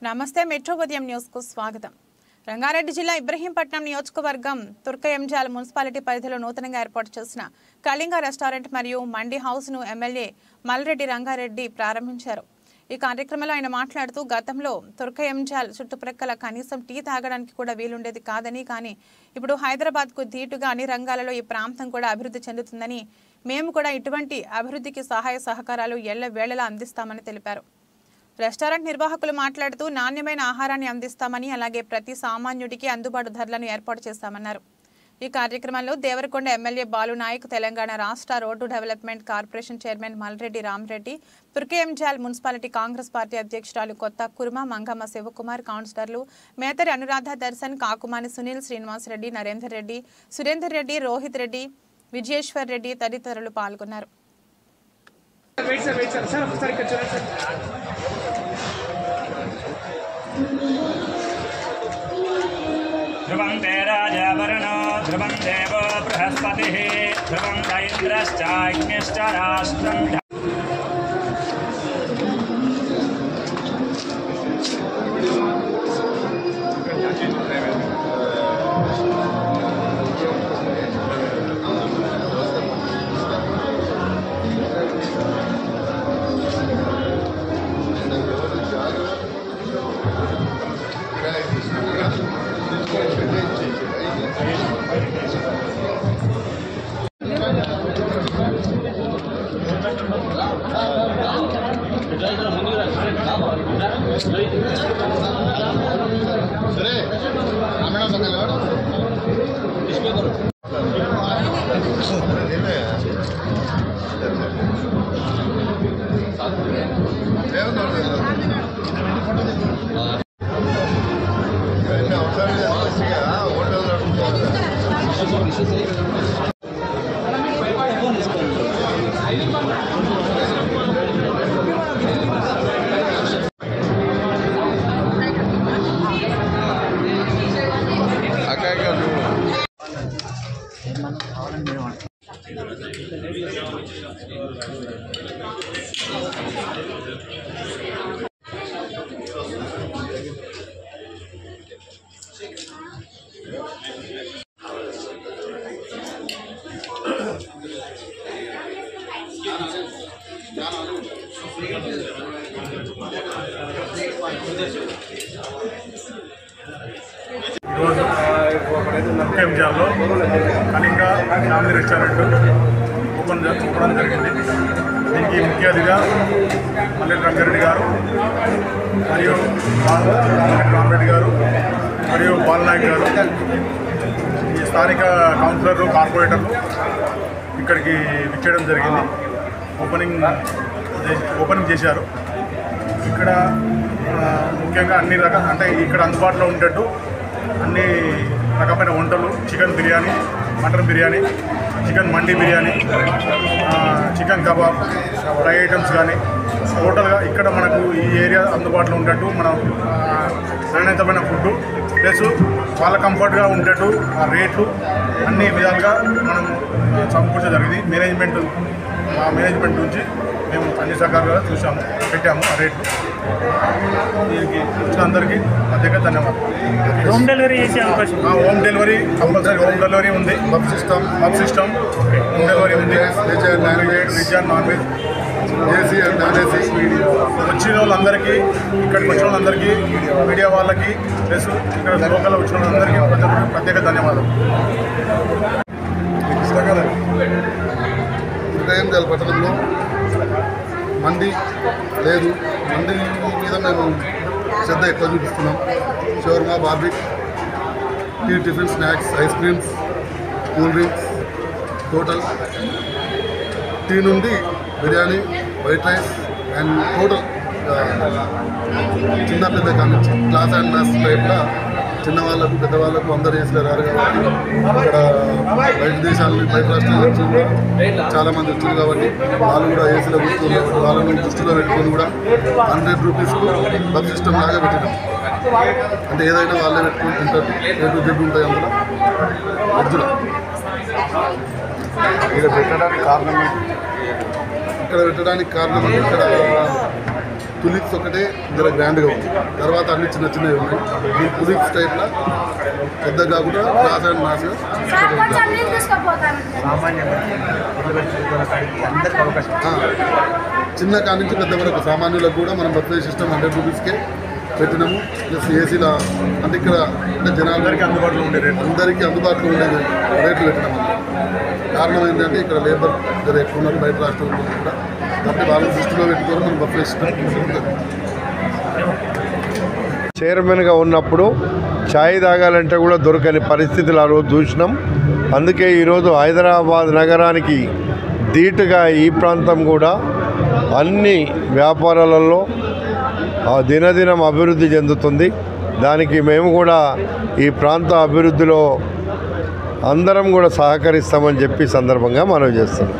నమస్తే మెట్రో ఉదయం న్యూస్ కు స్వాగతం. రంగారెడ్డి జిల్లా ఇబ్రహీంపట్నం నియోజకవర్గం తుర్కయంజాల్ మున్సిపాలిటీ పరిధిలో నూతనంగా ఏర్పాటు చేసిన కళింగ రెస్టారెంట్ మరియు మండి హౌస్ ను ఎమ్మెల్యే మల్రెడ్డి రంగారెడ్డి ప్రారంభించారు. ఈ కార్యక్రమంలో ఆయన మాట్లాడుతూ గతంలో తుర్కయంజాల్ చుట్టుప్రక్కల కనీసం టీ తాగడానికి కూడా వీలుండేది కాదని, కానీ ఇప్పుడు హైదరాబాద్ కు ధీటుగా అన్ని రంగాలలో ఈ ప్రాంతం కూడా అభివృద్ధి చెందుతుందని, మేము కూడా ఇటువంటి అభివృద్ధికి సహాయ సహకారాలు ఎల్లవేళలా అందిస్తామని తెలిపారు. రెస్టారెంట్ నిర్వాహకులు మాట్లాడుతూ నాణ్యమైన ఆహారాన్ని అందిస్తామని, అలాగే ప్రతి సామాన్యుడికి అందుబాటు ధరలను ఏర్పాటు చేస్తామన్నారు. ఈ కార్యక్రమంలో దేవరకొండ ఎమ్మెల్యే బాలు నాయక్, తెలంగాణ రాష్ట్ర road development corporation chairman Malreddy Rama Reddy, Turkayamjal municipality Congress party అధ్యక్షురాలు కొత్త కుర్మ మంగమ్మ శివకుమార్, కౌన్సిలర్లు మేతరి అనురాధ దర్శన్, కాకుమాని సునీల్, శ్రీనివాస్ రెడ్డి, నరేందర్ రెడ్డి, సురేందర్ రెడ్డి, రోహిత్ రెడ్డి, విజయేశ్వర్ రెడ్డి తదితరులు పాల్గొన్నారు. ध्रुवं ते राजा वरुणो ध्रुवं देवो बृहस्पतिः ध्रुवं इन्द्रश्चाग्निश्च राष्ट्रं తుర్కయంజాల్లో కళింగ ఫ్యామిలీ రెస్టారెంట్ ఓపెన్ జరిగింది. దీనికి ముఖ్య అతిథిగా మల్రెడ్డి రంగారెడ్డి గారు మరియు రామరెడ్డి గారు మరియు బాలనాయక్ గారు, ఈ స్థానిక కౌన్సిలర్లు, కార్పొరేటర్లు ఇక్కడికి విచ్చేయడం జరిగింది. ఓపెనింగ్ చేశారు. ఇక్కడ ముఖ్యంగా అన్ని రకాల అంటే ఇక్కడ అందుబాటులో ఉండేట్టు అన్ని రకమైన వంటలు, chicken biryani, mutton biryani, chicken mandi biryani, chicken kebab, fry items కానీ టోటల్గా ఇక్కడ మనకు ఈ ఏరియా అందుబాటులో ఉండేట్టు మనం నాణ్యతమైన ఫుడ్డు ప్లస్ వాళ్ళ కంఫర్ట్గా ఉండేట్టు ఆ రేట్లు అన్ని విధాలుగా మనం సమకూర్చడం జరిగింది. మేనేజ్మెంట్ నుంచి మేము అన్ని సహకారాలుగా పెట్టాము ఆ రేట్లు. దీనికి వచ్చిన అందరికీ ప్రత్యేక ధన్యవాదాలు. హోమ్ డెలివరీ చేసే అవకాశం? Home delivery compulsory. Home delivery ఉంది. హబ్ సిస్టమ్ హోమ్ డెలివరీ ఉంది. Veg and non veg, AC and non AC. వచ్చిన వాళ్ళందరికీ, ఇక్కడికి వచ్చిన వాళ్ళందరికీ, మీడియా వాళ్ళకి ప్లస్ ఇక్కడ లోకల్లో వచ్చిన వాళ్ళందరికీ ప్రత్యేక ధన్యవాదాలు. తుర్కయంజాల్ పట్టణంలో మండి లేదు. మండి మీద మేము శ్రద్ధ ఎక్కువ చూపిస్తున్నాం. Shawarma, barbecue, tea, tiffin, snacks, ice creams, cool drinks, total tea నుండి biryani, white rice and total చిన్న పెద్ద కానీ క్లాస్ అండ్ నర్స్ టైప్గా చిన్నవాళ్ళకు పెద్దవాళ్ళకు అందరూ చేసినారు. కాబట్టి ఇక్కడ బయట దేశాల నుంచి, బయట రాష్ట్రాల నుంచి కూడా చాలామంది వచ్చారు. కాబట్టి వాళ్ళు కూడా ఏసీలో కూర్చున్నారు. కాబట్టి వాళ్ళని దృష్టిలో పెట్టుకొని కూడా 100 రూపీస్కు బస్ సిస్టమ్ లాగా పెట్టినాం. అంటే ఏదైనా వాళ్ళే పెట్టుకొని తింటారు. ఏటు జడ్డు ఉంటాయి అందులో వద్దులో. ఇక్కడ పెట్టడానికి కారణం ఇక్కడ పులిక్స్ ఒకటే జర గ్రాండ్గా ఉంది. తర్వాత అన్ని చిన్న చిన్నవి ఉన్నాయి. ఈ పులిక్స్ టైప్లో పెద్ద కాకుండా క్లాస్ అండ్ మాస్గా చిన్న కాడి నుంచి పెద్ద వరకు సామాన్యులకు కూడా మనం బఫే సిస్టమ్ 100 రూపీస్కే పెట్టినాము. ప్లస్ ఏసీల అంటే ఇక్కడ అంటే జనాలందరికీ అందుబాటులో ఉండే రేట్లు ఉండే రేట్లు పెట్టినాము. కారణం ఏంటంటే ఇక్కడ లేబర్ జర ఎక్కువ ఉన్నారు బయట రాష్ట్రంలో కూడా, కాబట్టి వాళ్ళని దృష్టిలో పెట్టుకొని మనం బఫే సిస్టమ్ ఉంటుంది. చైర్మన్గా ఉన్నప్పుడు ఛాయ్ తాగాలంటే కూడా దొరకని పరిస్థితులు ఆ రోజు చూసినాం. అందుకే ఈరోజు హైదరాబాద్ నగరానికి ధీటుగా ఈ ప్రాంతం కూడా అన్ని వ్యాపారాలలో దినదినం అభివృద్ధి చెందుతుంది. దానికి మేము కూడా ఈ ప్రాంత అభివృద్ధిలో అందరం కూడా సహకరిస్తామని చెప్పి సందర్భంగా మనవి చేస్తున్నాం.